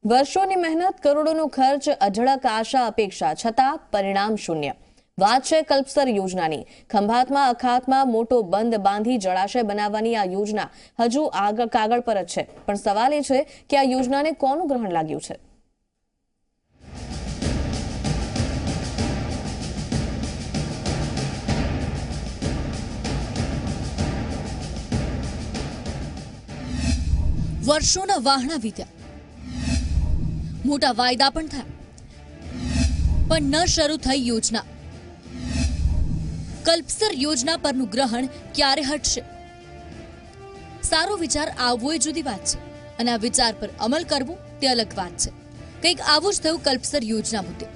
વર્ષોની મહેનત, કરોડોનો ખર્ચ, અઢળક આશા અપેક્ષા છતાં પરિણામ શૂન્ય। વાત છે કલ્પસર યોજનાની। ખંભાતમાં અખાતમાં મોટો બંધ બાંધી જળાશય બનાવવાની આ યોજના હજુ કાગળ પર જ છે, પણ સવાલ એ છે કે આ યોજનાને કોનું ગ્રહણ લાગ્યું છે? વર્ષોના વાહણા વીત્યા, મોટા વાયદા પણ થયા, પણ ન શરૂ થઈ યોજના। કલ્પસર યોજના પરનું ગ્રહણ ક્યારે હટશે? સારો વિચાર આવવો એ જુદી વાત છે, અને આ વિચાર પર અમલ કરવો તે અલગ વાત છે। કંઈક આવું જ થયું કલ્પસર યોજના મુદ્દે।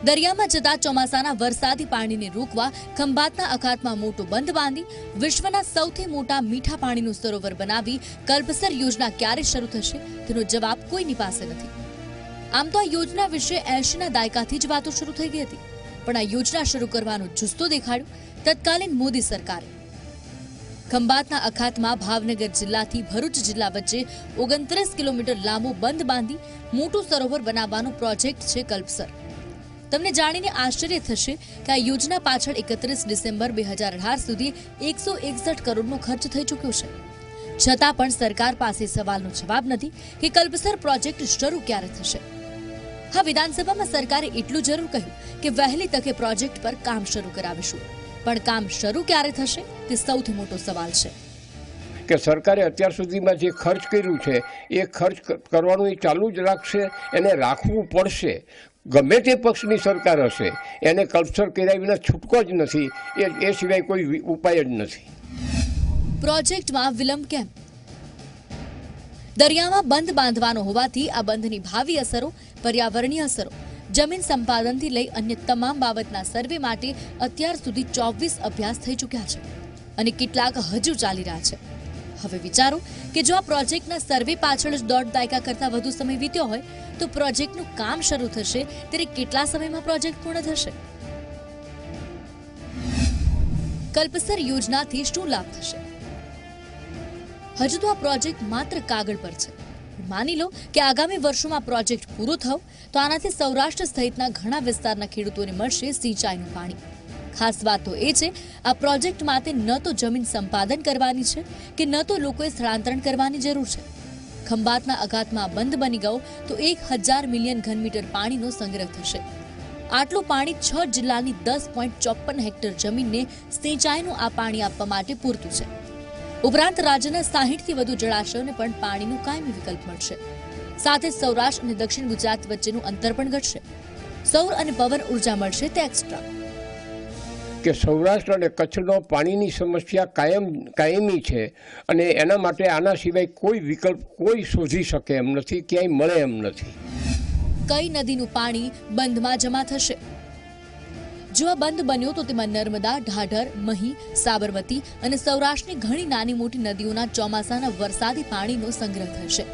દરિયામાં જતા ચોમાસાના વરસાદી પાણીને રોકવા ખંભાતના અખાતમાં મોટો બંધ બાંધી વિશ્વના સૌથી મોટા મીઠા પાણીનું સરોવર બનાવી કલ્પસર યોજના ક્યારે શરૂ થશે તેનો જવાબ કોઈની પાસે નથી। આમ તો આ યોજના વિશે 80ના દાયકાથી જ વાતો શરૂ થઈ ગઈ હતી, પણ આ યોજના શરૂ કરવાનો જુસ્સો દેખાડ્યો તત્કાલીન મોદી સરકારે। ખંભાતના અખાતમાં ભાવનગર જિલ્લાથી ભરૂચ જિલ્લા વચ્ચે 29 કિલોમીટર લાંબો બંધ બાંધી મોટું સરોવર બનાવવાનો પ્રોજેક્ટ છે કલ્પસર। તમને જાણીને આશ્ચર્ય થશે કે આ યોજના પાછળ 31 ડિસેમ્બર 2018 સુધી 161 કરોડનો ખર્ચ થઈ ચૂક્યો છે, છતાં પણ સરકાર પાસે સવાલનો જવાબ નથી કે કલ્પસર પ્રોજેક્ટ શરૂ ક્યારે થશે। હા, વિધાનસભામાં સરકારે એટલું જરૂર કહ્યું કે વહેલી તકે પ્રોજેક્ટ પર કામ શરૂ કરાવીશું, પણ કામ શરૂ ક્યારે થશે તે સૌથી મોટો સવાલ છે। કે સરકારે અત્યાર સુધીમાં જે ખર્ચ કર્યું છે એ ખર્ચ કરવાનું એ ચાલુ જ રાખશે, એને રાખવું પડશે। ગમે તે પક્ષની સરકાર હશે, એને કલ્પસર કર્યા વિના છૂટકો જ નથી, એ સિવાય કોઈ ઉપાય જ નથી। પ્રોજેક્ટમાં વિલંબ કેમ? દરિયામાં બંધ બાંધવાનો હોવાથી આ બંધની ભાવિ અસરો, પર્યાવરણીય અસરો, જમીન સંપાદનથી લઈ અન્ય તમામ બાબતના સર્વે માટે અત્યાર સુધી 24 અભ્યાસ થઈ ચૂક્યા છે, અને કેટલાક હજુ ચાલી રહ્યા છે। હવે વિચારો કે જો આ પ્રોજેક્ટના સર્વે પાછળ જ 1.5 દાયકા કરતા વધુ સમય વીત્યો હોય તો પ્રોજેક્ટનું કામ શરૂ થશે ત્યારે કેટલા સમયમાં પ્રોજેક્ટ પૂર્ણ થશે? કલ્પસર યોજનાથી શું લાભ થશે? હજુ તો આ પ્રોજેક્ટ માત્ર કાગળ પર છે। માની લો કે આગામી વર્ષોમાં પ્રોજેક્ટ પૂરો થયો તો આનાથી સૌરાષ્ટ્ર સહિતના ઘણા વિસ્તારના ખેડૂતોને મળશે સિંચાઈનું પાણી। ખાસ વાત તો એ છે આ પ્રોજેક્ટ માટે ન તો જમીન સંપાદન કરવાની છે કે ન તો લોકોએ સ્થળાંતરણ કરવાની જરૂર છે। ખંભાતના અખાતમાં બંધ બની ગયો તો 1000 મિલિયન ઘનમીટર પાણીનો સંગ્રહ થશે। આટલું પાણી 6 જિલ્લાની 10.54 હેક્ટર જમીનને સિંચાઈનું આ પાણી આપવા માટે પૂરતું છે। ઉપરાંત રાજ્યના 60થી વધુ જળાશયોને પણ પાણીનું કાયમી વિકલ્પ મળશે। સાથે સૌરાષ્ટ્ર અને દક્ષિણ ગુજરાત વચ્ચેનું અંતર પણ ઘટશે। સૌર અને પવન ઉર્જા મળશે તે એક્સ્ટ્રા। કે સૌરાષ્ટ્ર અને કચ્છનો પાણીની સમસ્યા કાયમી છે, અને એના માટે આના સિવાય કોઈ વિકલ્પ કોઈ શોધી શકે એમ નથી, ક્યાંય મળે એમ નથી। કઈ નદીનું પાણી બંધમાં જમા થશે? જો આ બંધ બન્યો તો તેમાં નર્મદા, ઢાઢર, મહી, સાબરમતી અને સૌરાષ્ટ્રની ઘણી નાની મોટી નદીઓના ચોમાસાના વરસાદી પાણીનો સંગ્રહ થશે।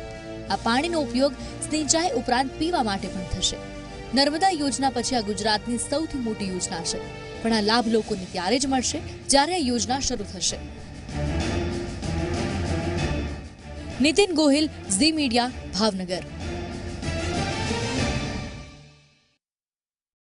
આ પાણીનો ઉપયોગ સિંચાઈ ઉપરાંત પીવા માટે પણ થશે। નર્મદા યોજના પછી આ ગુજરાતની સૌથી મોટી યોજના છે, પણ આ લાભ લોકોને ત્યારે જ મળશે જ્યારે આ યોજના શરૂ થશે। નીતિન ગોહિલ, ઝી મીડિયા, ભાવનગર।